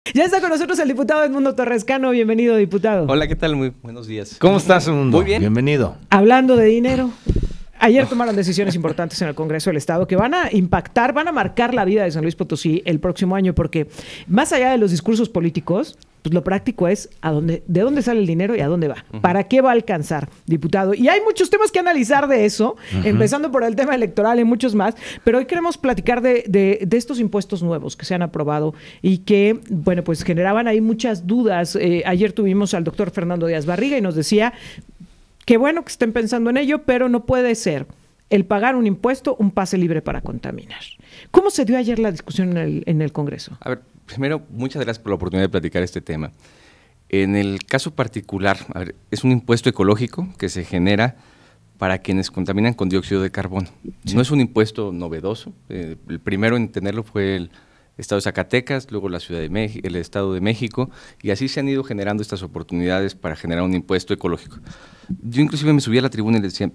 Ya está con nosotros el diputado Edmundo Torrescano. Bienvenido, diputado. Hola, ¿qué tal? Muy buenos días. ¿Cómo estás, Edmundo? Muy bien. Bienvenido. Hablando de dinero, ayer tomaron decisiones importantes en el Congreso del Estado que van a impactar, van a marcar la vida de San Luis Potosí el próximo año, porque más allá de los discursos políticos, pues lo práctico es de dónde sale el dinero y a dónde va. ¿Para qué va a alcanzar, diputado? Y hay muchos temas que analizar de eso, empezando por el tema electoral y muchos más, pero hoy queremos platicar de estos impuestos nuevos que se han aprobado y que, bueno, pues generaban ahí muchas dudas. Ayer tuvimos al doctor Fernando Díaz Barriga y nos decía que bueno que estén pensando en ello, pero no puede ser el pagar un impuesto un pase libre para contaminar. ¿Cómo se dio ayer la discusión en el Congreso? A ver, primero, muchas gracias por la oportunidad de platicar este tema. En el caso particular, es un impuesto ecológico que se genera para quienes contaminan con dióxido de carbono. Sí. No es un impuesto novedoso. El primero en tenerlo fue el Estado de Zacatecas, luego la Ciudad de México, el Estado de México, y así se han ido generando estas oportunidades para generar un impuesto ecológico. Yo inclusive me subí a la tribuna y les decía,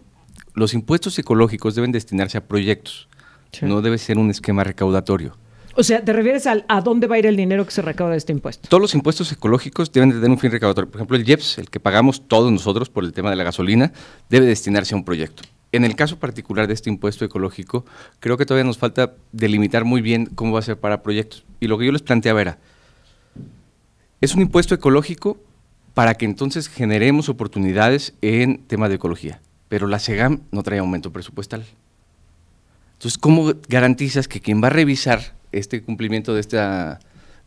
los impuestos ecológicos deben destinarse a proyectos, sí. No debe ser un esquema recaudatorio. O sea, ¿te refieres a dónde va a ir el dinero que se recauda de este impuesto? Todos los impuestos ecológicos deben de tener un fin recaudatorio. Por ejemplo, el IEPS, el que pagamos todos nosotros por el tema de la gasolina, debe destinarse a un proyecto. En el caso particular de este impuesto ecológico, creo que todavía nos falta delimitar muy bien cómo va a ser para proyectos. Y lo que yo les planteaba era, es un impuesto ecológico para que entonces generemos oportunidades en tema de ecología, pero la SEGAM no trae aumento presupuestal. Entonces, ¿cómo garantizas que quien va a revisar este cumplimiento de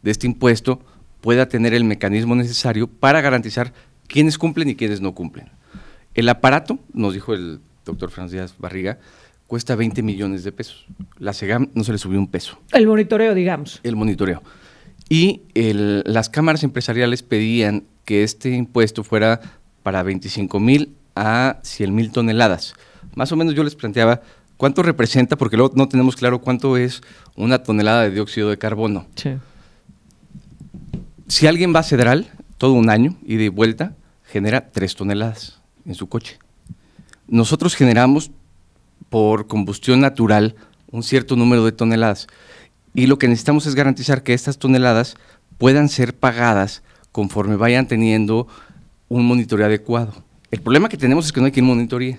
este impuesto pueda tener el mecanismo necesario para garantizar quiénes cumplen y quiénes no cumplen? El aparato, nos dijo el doctor Fernando Díaz Barriga, cuesta 20 millones de pesos. La SEGAM no se le subió un peso. El monitoreo, digamos. El monitoreo. Y las cámaras empresariales pedían que este impuesto fuera para 25,000 a 100,000 toneladas. Más o menos yo les planteaba cuánto representa, porque luego no tenemos claro cuánto es una tonelada de dióxido de carbono. Sí. Si alguien va a Cedral todo un año y de vuelta, genera 3 toneladas en su coche. Nosotros generamos por combustión natural un cierto número de toneladas y lo que necesitamos es garantizar que estas toneladas puedan ser pagadas conforme vayan teniendo un monitoreo adecuado. El problema que tenemos es que no hay quien monitoría.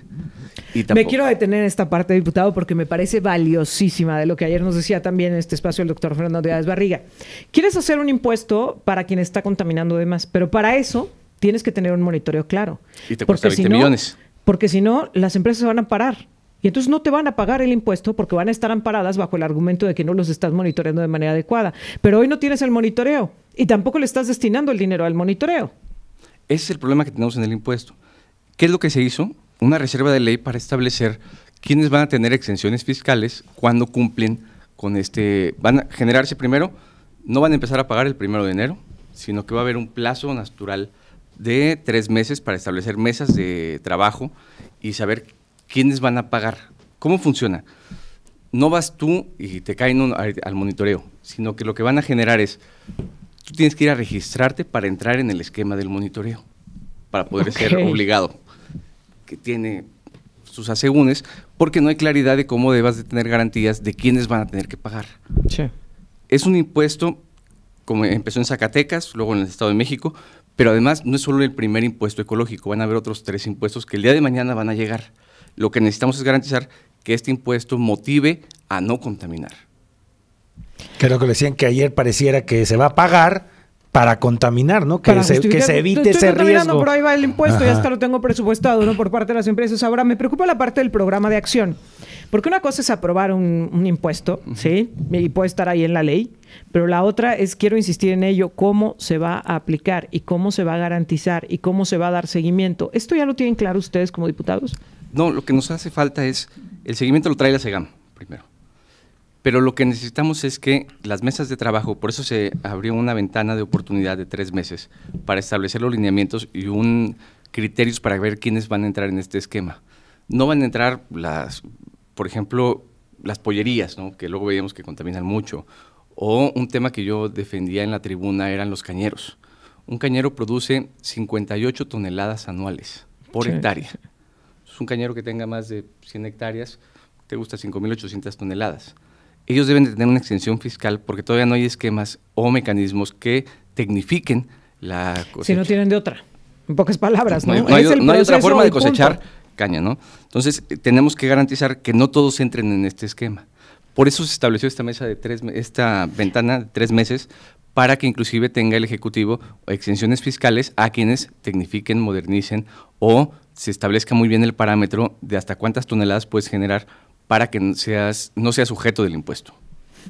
Me quiero detener en esta parte, diputado, porque me parece valiosísima de lo que ayer nos decía también en este espacio el doctor Fernando Díaz Barriga. Quieres hacer un impuesto para quien está contaminando de más, pero para eso tienes que tener un monitoreo claro. Y te cuesta 20 millones. Porque si no, las empresas se van a parar. Y entonces no te van a pagar el impuesto porque van a estar amparadas bajo el argumento de que no los estás monitoreando de manera adecuada. Pero hoy no tienes el monitoreo y tampoco le estás destinando el dinero al monitoreo. Ese es el problema que tenemos en el impuesto. ¿Qué es lo que se hizo? Una reserva de ley para establecer quiénes van a tener exenciones fiscales cuando cumplen con van a generarse primero, no van a empezar a pagar el 1 de enero, sino que va a haber un plazo natural de 3 meses para establecer mesas de trabajo y saber quiénes van a pagar. ¿Cómo funciona? No vas tú y te caen al monitoreo, sino que lo que van a generar es, tú tienes que ir a registrarte para entrar en el esquema del monitoreo, para poder ser obligado, que tiene sus asegúnes, porque no hay claridad de cómo debas de tener garantías de quiénes van a tener que pagar. Sí. Es un impuesto, como empezó en Zacatecas, luego en el Estado de México, pero además no es solo el primer impuesto ecológico, van a haber otros 3 impuestos que el día de mañana van a llegar. Lo que necesitamos es garantizar que este impuesto motive a no contaminar. Creo que le decían que ayer pareciera que se va a pagar para contaminar, ¿no? Que se evite ese riesgo. Por ahí va el impuesto, ya hasta lo tengo presupuestado, ¿no? Por parte de las empresas. Ahora, me preocupa la parte del programa de acción. Porque una cosa es aprobar un impuesto, ¿sí? Y puede estar ahí en la ley, pero la otra es, quiero insistir en ello, cómo se va a aplicar y cómo se va a garantizar y cómo se va a dar seguimiento. ¿Esto ya lo tienen claro ustedes como diputados? No, lo que nos hace falta es, el seguimiento lo trae la SEGAM primero. Pero lo que necesitamos es que las mesas de trabajo, por eso se abrió una ventana de oportunidad de 3 meses para establecer los lineamientos y criterios para ver quiénes van a entrar en este esquema. No van a entrar por ejemplo, las pollerías, ¿no? Que luego veíamos que contaminan mucho, o un tema que yo defendía en la tribuna eran los cañeros. Un cañero produce 58 toneladas anuales por hectárea. Es un cañero que tenga más de 100 hectáreas, te gusta 5,800 toneladas. ellos deben de tener una exención fiscal porque todavía no hay esquemas o mecanismos que tecnifiquen la cosecha. Si no tienen de otra, en pocas palabras, ¿no? No hay otra forma de cosechar caña, ¿no? Entonces, tenemos que garantizar que no todos entren en este esquema. Por eso se estableció esta ventana de 3 meses para que inclusive tenga el Ejecutivo exenciones fiscales a quienes tecnifiquen, modernicen o se establezca muy bien el parámetro de hasta cuántas toneladas puedes generar para que no seas sujeto del impuesto.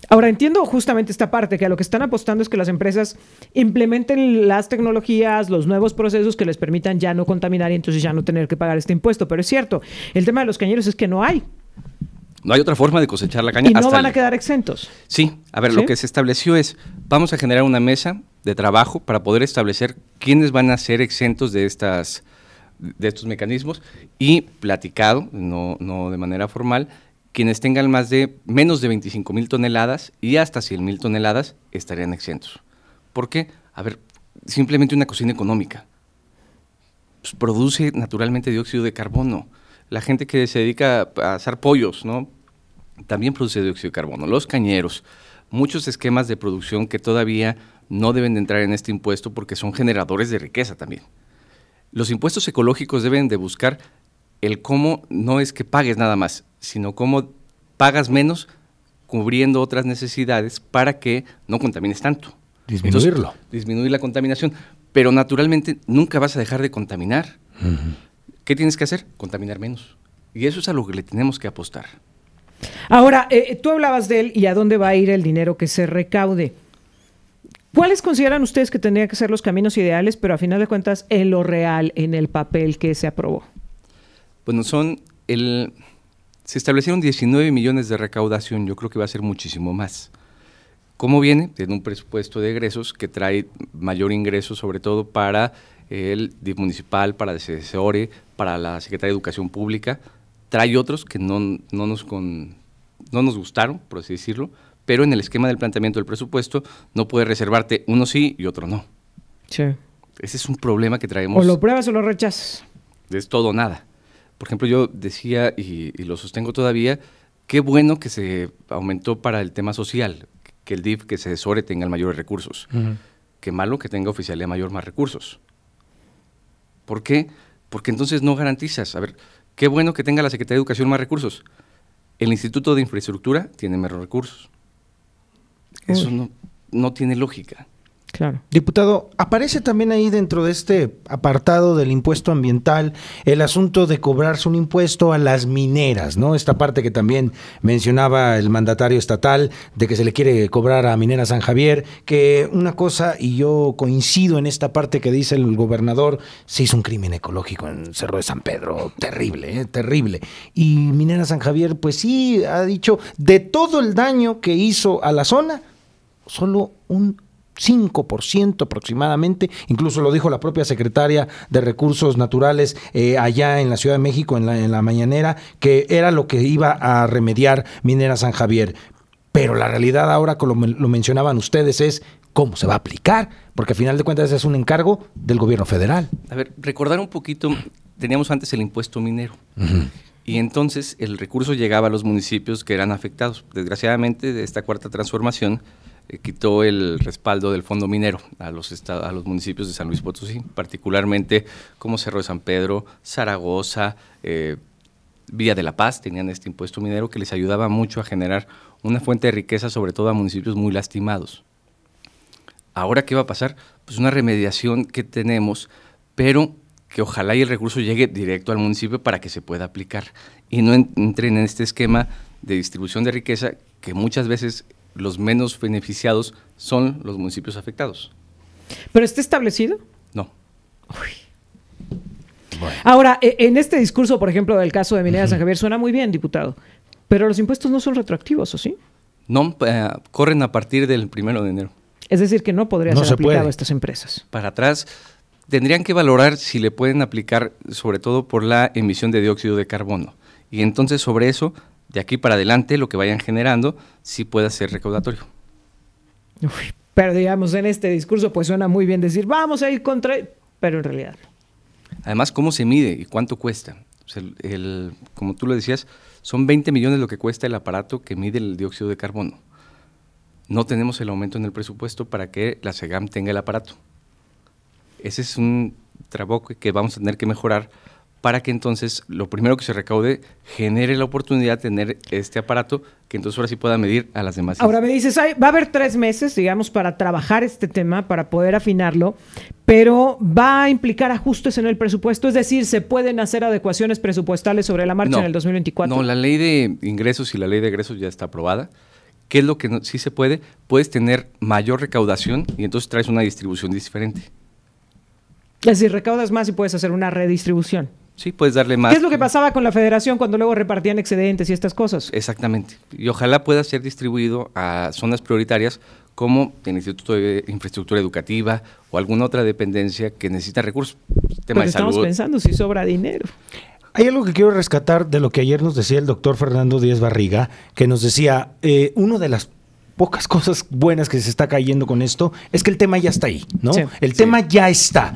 Ahora, entiendo justamente esta parte, que a lo que están apostando es que las empresas implementen las tecnologías, los nuevos procesos que les permitan ya no contaminar y entonces ya no tener que pagar este impuesto. Pero es cierto, el tema de los cañeros es que no hay. No hay otra forma de cosechar la caña. ¿Y no van a quedar exentos? Sí, a ver, ¿Sí? Lo que se estableció es, vamos a generar una mesa de trabajo para poder establecer quiénes van a ser exentos de estos mecanismos y platicado, no de manera formal, quienes tengan menos de 25,000 toneladas y hasta 100,000 toneladas estarían exentos. ¿Por qué? A ver, simplemente una cocina económica. Pues produce naturalmente dióxido de carbono. La gente que se dedica a asar pollos, ¿no? También produce dióxido de carbono. Los cañeros, muchos esquemas de producción que todavía no deben de entrar en este impuesto porque son generadores de riqueza también. Los impuestos ecológicos deben de buscar el cómo no es que pagues nada más, sino cómo pagas menos cubriendo otras necesidades para que no contamines tanto. Disminuirlo. Entonces, disminuir la contaminación. Pero naturalmente nunca vas a dejar de contaminar. ¿Qué tienes que hacer? Contaminar menos. Y eso es a lo que le tenemos que apostar. Ahora, tú hablabas de él y a dónde va a ir el dinero que se recaude. ¿Cuáles consideran ustedes que tendrían que ser los caminos ideales, pero a final de cuentas en lo real, en el papel que se aprobó? Bueno, se establecieron 19 millones de recaudación, yo creo que va a ser muchísimo más. ¿Cómo viene? En un presupuesto de egresos que trae mayor ingreso, sobre todo para el DIF municipal, para el CDSORE, para la Secretaría de Educación Pública. Trae otros que no nos gustaron, por así decirlo, pero en el esquema del planteamiento del presupuesto no puedes reservarte uno sí y otro no. Sí. Ese es un problema que traemos. O lo pruebas o lo rechazas. Es todo o nada. Por ejemplo, yo decía, y lo sostengo todavía, qué bueno que se aumentó para el tema social, que el DIF, que se CDSORE tenga mayores recursos. Qué malo que tenga oficialía mayor más recursos. ¿Por qué? Porque entonces no garantizas. A ver, qué bueno que tenga la Secretaría de Educación más recursos. El Instituto de Infraestructura tiene menos recursos. Eso no tiene lógica. Claro. Diputado, aparece también ahí dentro de este apartado del impuesto ambiental el asunto de cobrarse un impuesto a las mineras, ¿no? Esta parte que también mencionaba el mandatario estatal de que se le quiere cobrar a Minera San Javier, que una cosa, y yo coincido en esta parte que dice el gobernador, se hizo un crimen ecológico en Cerro de San Pedro, terrible, terrible. Y Minera San Javier, pues sí, ha dicho, de todo el daño que hizo a la zona, solo un 5% aproximadamente, incluso lo dijo la propia secretaria de Recursos Naturales allá en la Ciudad de México en la mañanera, que era lo que iba a remediar Minera San Javier. Pero la realidad ahora, como lo mencionaban ustedes, es cómo se va a aplicar, porque al final de cuentas es un encargo del gobierno federal. A ver, recordar un poquito, teníamos antes el impuesto minero. Y entonces el recurso llegaba a los municipios que eran afectados. Desgraciadamente, de esta cuarta transformación, quitó el respaldo del fondo minero a los municipios de San Luis Potosí, particularmente como Cerro de San Pedro, Zaragoza, Villa de la Paz, tenían este impuesto minero que les ayudaba mucho a generar una fuente de riqueza, sobre todo a municipios muy lastimados. Ahora, ¿qué va a pasar? Pues una remediación que tenemos, pero que ojalá y el recurso llegue directo al municipio para que se pueda aplicar y no entren en este esquema de distribución de riqueza que muchas veces los menos beneficiados son los municipios afectados. ¿Pero está establecido? No. Bueno. Ahora, en este discurso, por ejemplo, del caso de Minera San Javier, suena muy bien, diputado, pero los impuestos no son retroactivos, ¿o sí? No, corren a partir del 1 de enero. Es decir, que no podría ser aplicado a estas empresas. Para atrás, tendrían que valorar si le pueden aplicar, sobre todo por la emisión de dióxido de carbono. Y entonces, sobre eso, de aquí para adelante, lo que vayan generando, sí pueda ser recaudatorio. Uy, pero digamos, en este discurso, pues suena muy bien decir, vamos a ir contra... Pero en realidad no. Además, ¿cómo se mide y cuánto cuesta? O O sea, como tú lo decías, son 20 millones lo que cuesta el aparato que mide el dióxido de carbono. No tenemos el aumento en el presupuesto para que la SEGAM tenga el aparato. Ese es un trabajo que vamos a tener que mejorar para que entonces lo primero que se recaude genere la oportunidad de tener este aparato que entonces ahora sí pueda medir a las demás. Ahora me dices, va a haber 3 meses, digamos, para trabajar este tema, para poder afinarlo, pero va a implicar ajustes en el presupuesto, es decir, ¿se pueden hacer adecuaciones presupuestales sobre la marcha en el 2024? No, la ley de ingresos y la ley de egresos ya está aprobada. ¿Qué es lo que sí se puede? Puedes tener mayor recaudación y entonces traes una distribución diferente. Es decir, recaudas más y puedes hacer una redistribución. Sí, puedes darle más. ¿Qué es lo que pasaba con la federación cuando luego repartían excedentes y estas cosas? Exactamente. Y ojalá pueda ser distribuido a zonas prioritarias como el Instituto de Infraestructura Educativa o alguna otra dependencia que necesita recursos. Tema de salud. Estamos pensando si sobra dinero. Hay algo que quiero rescatar de lo que ayer nos decía el doctor Fernando Díaz Barriga, que nos decía, una de las pocas cosas buenas que se está cayendo con esto es que el tema ya está ahí, ¿no? Sí, el tema ya está.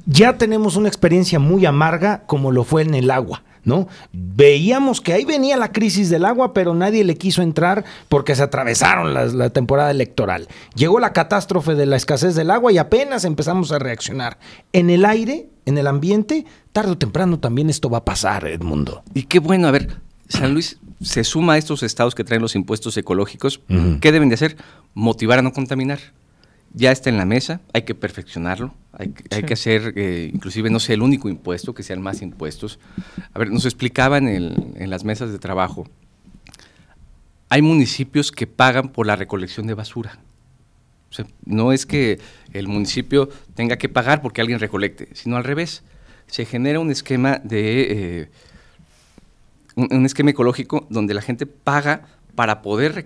Ya tenemos una experiencia muy amarga como lo fue en el agua, ¿no? Veíamos que ahí venía la crisis del agua, pero nadie le quiso entrar porque se atravesaron la temporada electoral. Llegó la catástrofe de la escasez del agua y apenas empezamos a reaccionar. En el aire, en el ambiente, tarde o temprano también esto va a pasar, Edmundo. Y qué bueno, a ver, San Luis se suma a estos estados que traen los impuestos ecológicos. ¿Qué deben de hacer? Motivar a no contaminar. Ya está en la mesa, hay que perfeccionarlo, hay que hacer, inclusive, no sé, el único impuesto, que sean más impuestos. A ver, nos explicaban en las mesas de trabajo, hay municipios que pagan por la recolección de basura. O sea, no es que el municipio tenga que pagar porque alguien recolecte, sino al revés. Se genera un esquema un esquema ecológico donde la gente paga para poder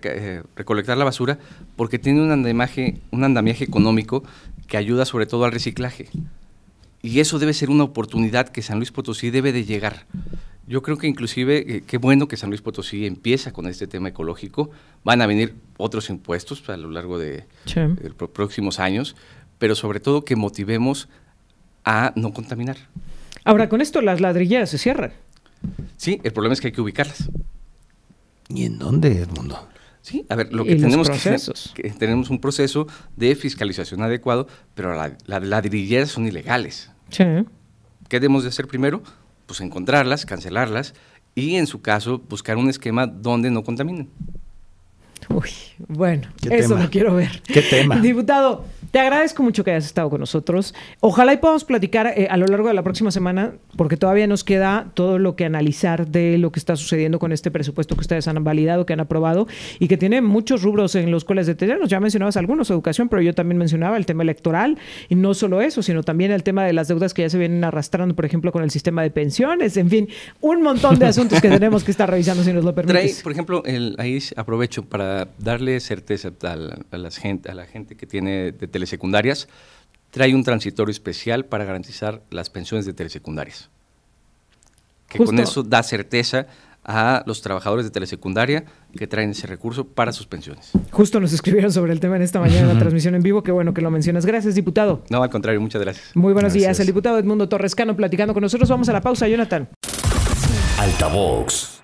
recolectar la basura, porque tiene un andamiaje económico que ayuda sobre todo al reciclaje. Y eso debe ser una oportunidad que San Luis Potosí debe de llegar. Yo creo que inclusive, qué bueno que San Luis Potosí empieza con este tema ecológico. Van a venir otros impuestos a lo largo de los próximos años, pero sobre todo que motivemos a no contaminar. Ahora, con esto las ladrilleras se cierran. Sí, el problema es que hay que ubicarlas. ¿Y en dónde, Edmundo? Sí, a ver, lo que tenemos que tenemos un proceso de fiscalización adecuado, pero las ladrilleras son ilegales. Sí. ¿Qué debemos de hacer primero? Pues encontrarlas, cancelarlas y, en su caso, buscar un esquema donde no contaminen. Uy, bueno, eso lo quiero ver. ¿Qué tema? Diputado, te agradezco mucho que hayas estado con nosotros. Ojalá y podamos platicar a lo largo de la próxima semana, porque todavía nos queda todo lo que analizar de lo que está sucediendo con este presupuesto que ustedes han validado, que han aprobado y que tiene muchos rubros en los cuales detenernos. Ya mencionabas algunos, educación, pero yo también mencionaba el tema electoral y no solo eso, sino también el tema de las deudas que ya se vienen arrastrando, por ejemplo, con el sistema de pensiones, en fin, un montón de asuntos que tenemos que estar revisando si nos lo permites. Por ejemplo, ahí aprovecho para darle certeza a la gente que tiene de telesecundarias, trae un transitorio especial para garantizar las pensiones de telesecundarias. Que con eso da certeza a los trabajadores de telesecundaria que traen ese recurso para sus pensiones. Justo nos escribieron sobre el tema en esta mañana en la transmisión en vivo. Qué bueno que lo mencionas. Gracias, diputado. No, al contrario, muchas gracias. Muy buenos días. El diputado Edmundo Torres Cano platicando con nosotros. Vamos a la pausa, Jonathan. Altavox.